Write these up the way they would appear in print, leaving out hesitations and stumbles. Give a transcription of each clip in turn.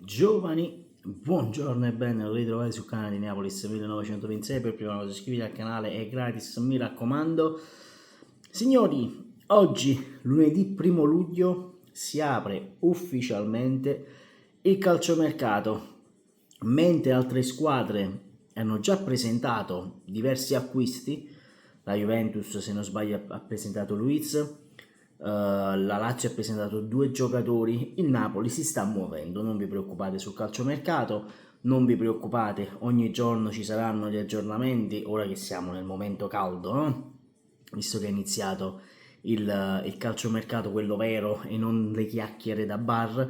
Giovani, buongiorno e ben ritrovati sul canale di Neapolis 1926. Per prima cosa iscriviti al canale, è gratis, mi raccomando. Signori, oggi, lunedì 1° luglio, si apre ufficialmente il calciomercato, mentre altre squadre hanno già presentato diversi acquisti. La Juventus, se non sbaglio, ha presentato Luiz. La Lazio ha presentato 2 giocatori, il Napoli si sta muovendo, non vi preoccupate sul calciomercato, non vi preoccupate, ogni giorno ci saranno gli aggiornamenti, ora che siamo nel momento caldo, no? Visto che è iniziato il calciomercato, quello vero e non le chiacchiere da bar,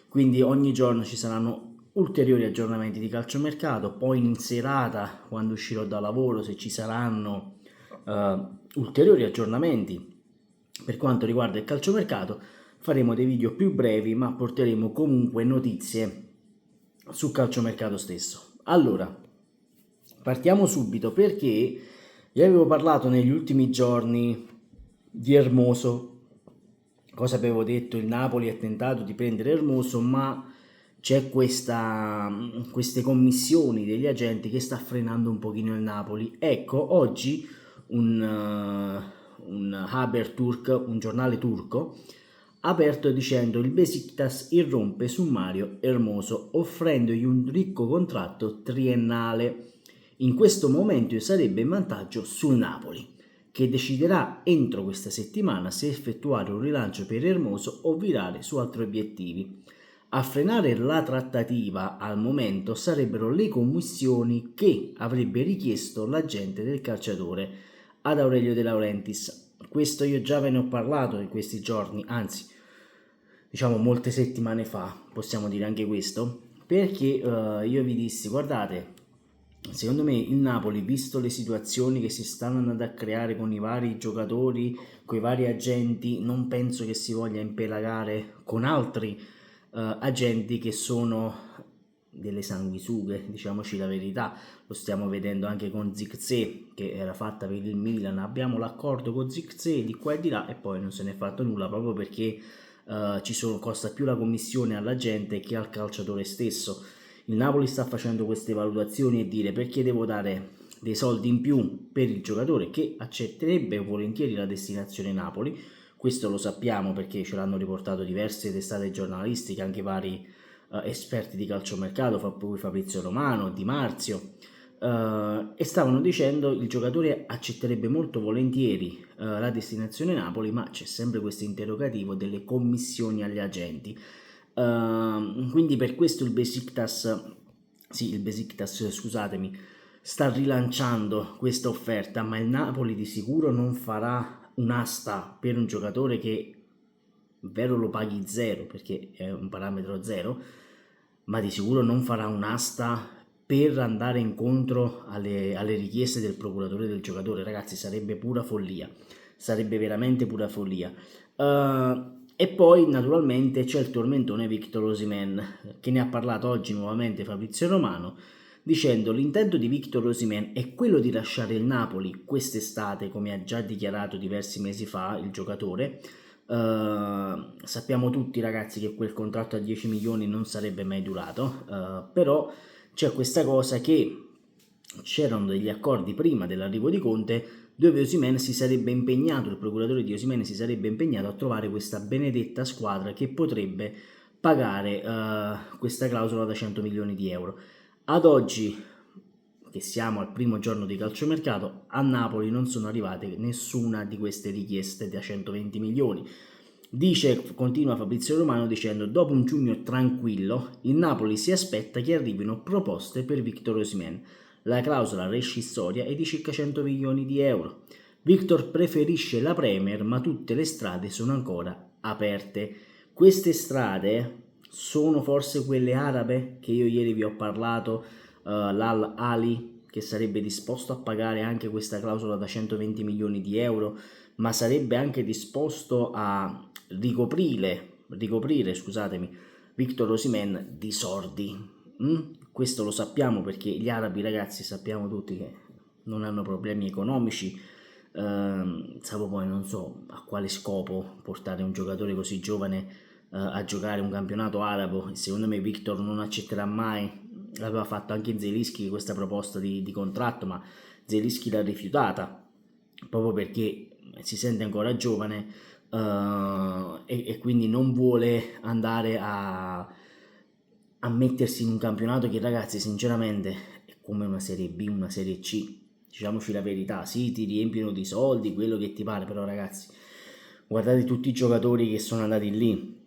quindi ogni giorno ci saranno ulteriori aggiornamenti di calciomercato, poi in serata, quando uscirò da lavoro, se ci saranno ulteriori aggiornamenti per quanto riguarda il calciomercato, faremo dei video più brevi, ma porteremo comunque notizie sul calciomercato stesso. Allora, partiamo subito perché vi avevo parlato negli ultimi giorni di Hermoso. Cosa avevo detto? Il Napoli ha tentato di prendere Hermoso, ma c'è queste commissioni degli agenti che sta frenando un pochino il Napoli. Ecco, oggi un Haberturk, un giornale turco, ha aperto dicendo: il Besiktas irrompe su Mario Hermoso offrendogli un ricco contratto triennale. In questo momento sarebbe in vantaggio sul Napoli, che deciderà entro questa settimana se effettuare un rilancio per Hermoso o virare su altri obiettivi. A frenare la trattativa al momento sarebbero le commissioni che avrebbe richiesto l'agente del calciatore ad Aurelio De Laurentiis. Questo io già ve ne ho parlato in questi giorni, anzi, diciamo molte settimane fa, possiamo dire anche questo, perché io vi dissi: guardate, secondo me il Napoli, visto le situazioni che si stanno andando a creare con i vari giocatori, con i vari agenti, non penso che si voglia impelagare con altri agenti che sono delle sanguisughe, diciamoci la verità. Lo stiamo vedendo anche con Zirkzee, che era fatta per il Milan. Abbiamo l'accordo con Zirkzee di qua e di là e poi non se ne è fatto nulla, proprio perché costa più la commissione alla gente che al calciatore stesso. Il Napoli sta facendo queste valutazioni e dire: perché devo dare dei soldi in più per il giocatore che accetterebbe volentieri la destinazione Napoli. Questo lo sappiamo perché ce l'hanno riportato diverse testate giornalistiche, anche vari esperti di calciomercato, fra cui Fabrizio Romano, Di Marzio, e stavano dicendo: il giocatore accetterebbe molto volentieri la destinazione Napoli, ma c'è sempre questo interrogativo delle commissioni agli agenti. Quindi per questo il Besiktas, scusatemi, sta rilanciando questa offerta, ma il Napoli di sicuro non farà un'asta per un giocatore che, vero, lo paghi zero perché è un parametro zero, ma di sicuro non farà un'asta per andare incontro alle richieste del procuratore del giocatore. Ragazzi, sarebbe pura follia, sarebbe veramente pura follia. E poi naturalmente c'è il tormentone Victor Osimhen, che ne ha parlato oggi nuovamente Fabrizio Romano, dicendo: l'intento di Victor Osimhen è quello di lasciare il Napoli quest'estate, come ha già dichiarato diversi mesi fa il giocatore. Sappiamo tutti, ragazzi, che quel contratto a 10 milioni non sarebbe mai durato, però c'è questa cosa che c'erano degli accordi prima dell'arrivo di Conte, dove Osimhen si sarebbe impegnato, il procuratore di Osimhen si sarebbe impegnato a trovare questa benedetta squadra che potrebbe pagare questa clausola da 100 milioni di euro. Ad oggi, che siamo al primo giorno di calciomercato, a Napoli non sono arrivate nessuna di queste richieste da 120 milioni. Continua Fabrizio Romano dicendo: dopo un giugno tranquillo, il Napoli si aspetta che arrivino proposte per Victor Osimhen. La clausola rescissoria è di circa 100 milioni di euro. Victor preferisce la Premier, ma tutte le strade sono ancora aperte. Queste strade sono forse quelle arabe che io ieri vi ho parlato, l'Al Ali, che sarebbe disposto a pagare anche questa clausola da 120 milioni di euro, ma sarebbe anche disposto a ricoprire, scusatemi, Victor Osimhen di soldi. Questo lo sappiamo perché gli arabi, ragazzi, sappiamo tutti che non hanno problemi economici. Salvo poi non so a quale scopo portare un giocatore così giovane a giocare un campionato arabo, e secondo me Victor non accetterà mai. L'aveva fatto anche Zelinski questa proposta di contratto, ma Zelinski l'ha rifiutata proprio perché si sente ancora giovane, e quindi non vuole andare a mettersi in un campionato che, ragazzi, sinceramente è come una Serie B, una Serie C. Diciamoci la verità, sì, ti riempiono di soldi, quello che ti pare, però ragazzi, guardate tutti i giocatori che sono andati lì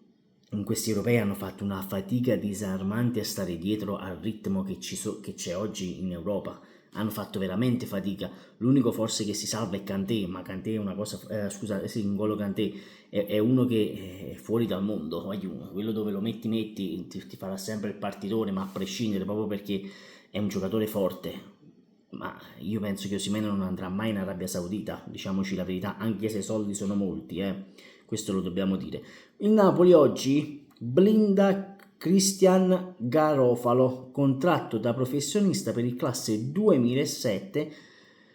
in questi europei, hanno fatto una fatica disarmante a stare dietro al ritmo che c'è oggi in Europa. Hanno fatto veramente fatica. L'unico forse che si salva è Kanté, ma Kanté è una cosa, sì, N'Golo Kanté è uno che è fuori dal mondo, quello dove lo metti ti farà sempre il partitore, ma a prescindere, proprio perché è un giocatore forte. Ma io penso che Osimhen non andrà mai in Arabia Saudita, diciamoci la verità, anche se i soldi sono molti, questo lo dobbiamo dire. Il Napoli oggi blinda Christian Garofalo, contratto da professionista per il classe 2007,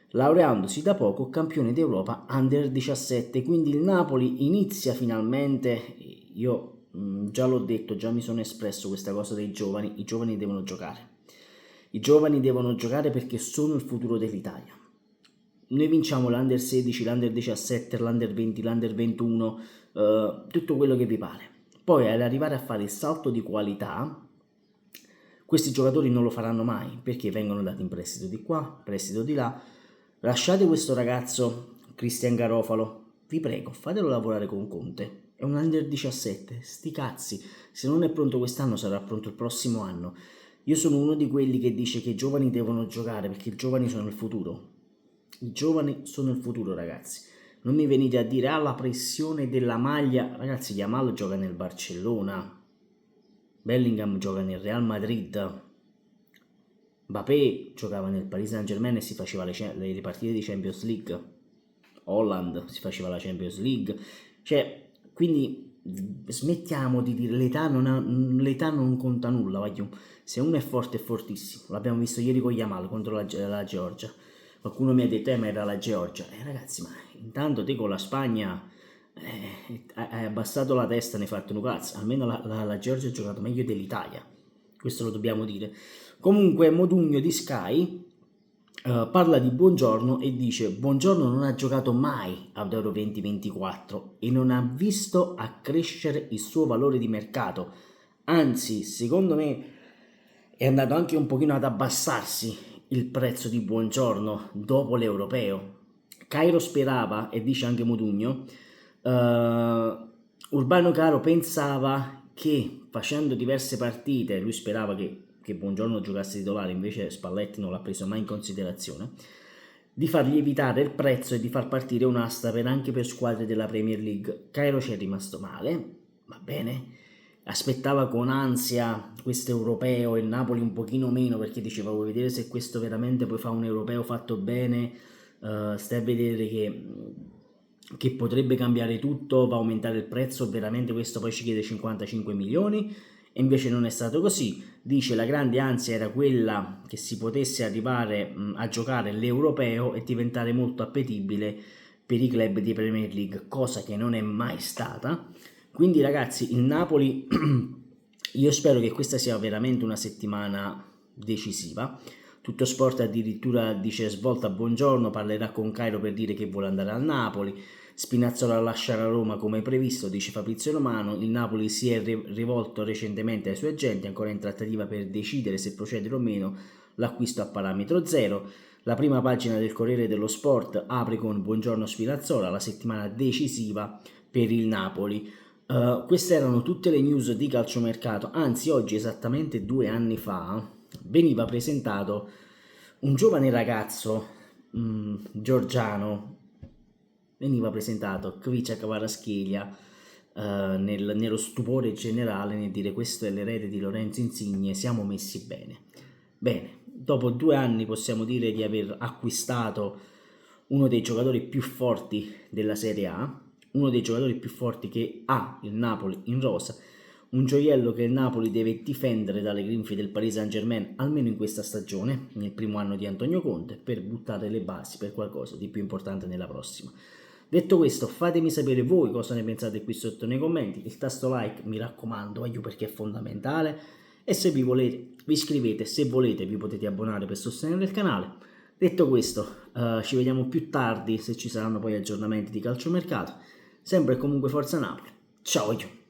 laureandosi da poco campione d'Europa Under 17, quindi il Napoli inizia finalmente. Io già l'ho detto, già mi sono espresso questa cosa dei giovani, i giovani devono giocare. I giovani devono giocare perché sono il futuro dell'Italia. Noi vinciamo l'Under 16, l'Under 17, l'Under 20, l'Under 21, tutto quello che vi pare. Poi ad arrivare a fare il salto di qualità, questi giocatori non lo faranno mai perché vengono dati in prestito di qua, prestito di là. Lasciate questo ragazzo, Christian Garofalo, vi prego, fatelo lavorare con Conte. È un Under 17, sti cazzi, se non è pronto quest'anno sarà pronto il prossimo anno. Io sono uno di quelli che dice che i giovani devono giocare perché i giovani sono il futuro. I giovani sono il futuro, ragazzi. Non mi venite a dire la pressione della maglia. Ragazzi, Yamal gioca nel Barcellona, Bellingham gioca nel Real Madrid, Mbappé giocava nel Paris Saint-Germain e si faceva le partite di Champions League. Holland si faceva la Champions League. Cioè, quindi smettiamo di dire l'età non conta nulla, voglio. Se uno è forte è fortissimo, l'abbiamo visto ieri con Yamal contro la Georgia. Qualcuno mi ha detto ma era la Georgia. Ragazzi, ma intanto te con la Spagna hai abbassato la testa, ne hai fatto un cazzo. Almeno la Georgia ha giocato meglio dell'Italia, questo lo dobbiamo dire. Comunque Modugno di Sky parla di Buongiorno e dice: Buongiorno non ha giocato mai ad Euro 2024 e non ha visto accrescere il suo valore di mercato, anzi secondo me è andato anche un pochino ad abbassarsi il prezzo di Buongiorno dopo l'europeo. Cairo sperava, e dice anche Modugno, Urbano Caro pensava che facendo diverse partite, lui sperava che Buongiorno giocasse titolare, invece Spalletti non l'ha preso mai in considerazione, di far lievitare il prezzo e di far partire un'asta anche per squadre della Premier League. Cairo ci è rimasto male, va bene, aspettava con ansia questo europeo, il Napoli un pochino meno, perché diceva vuoi vedere se questo veramente poi fa un europeo fatto bene, stai a vedere che potrebbe cambiare tutto, va a aumentare il prezzo, veramente questo poi ci chiede 55 milioni, e invece non è stato così. Dice la grande ansia era quella che si potesse arrivare a giocare l'europeo e diventare molto appetibile per i club di Premier League, cosa che non è mai stata. Quindi ragazzi, il Napoli io spero che questa sia veramente una settimana decisiva. Tutto Sport addirittura dice svolta Buongiorno, parlerà con Cairo per dire che vuole andare al Napoli. Spinazzola lascia la Roma come previsto, dice Fabrizio Romano. Il Napoli si è rivolto recentemente ai suoi agenti, ancora in trattativa per decidere se procedere o meno l'acquisto a parametro zero. La prima pagina del Corriere dello Sport apre con Buongiorno Spinazzola, la settimana decisiva per il Napoli. Queste erano tutte le news di calciomercato. Anzi, oggi esattamente 2 anni fa veniva presentato un giovane ragazzo georgiano, veniva presentato Kvicha Kvaratskhelia nello stupore generale nel dire questo è l'erede di Lorenzo Insigne, siamo messi bene. Bene, dopo 2 anni possiamo dire di aver acquistato uno dei giocatori più forti della Serie A, uno dei giocatori più forti che ha il Napoli in rosa, un gioiello che il Napoli deve difendere dalle grinfie del Paris Saint-Germain almeno in questa stagione, nel primo anno di Antonio Conte, per buttare le basi per qualcosa di più importante nella prossima. Detto questo, fatemi sapere voi cosa ne pensate qui sotto nei commenti, il tasto like mi raccomando, aiuto perché è fondamentale, e se vi volete vi iscrivete, se volete vi potete abbonare per sostenere il canale. Detto questo, ci vediamo più tardi se ci saranno poi aggiornamenti di calciomercato, sempre e comunque Forza Napoli, ciao!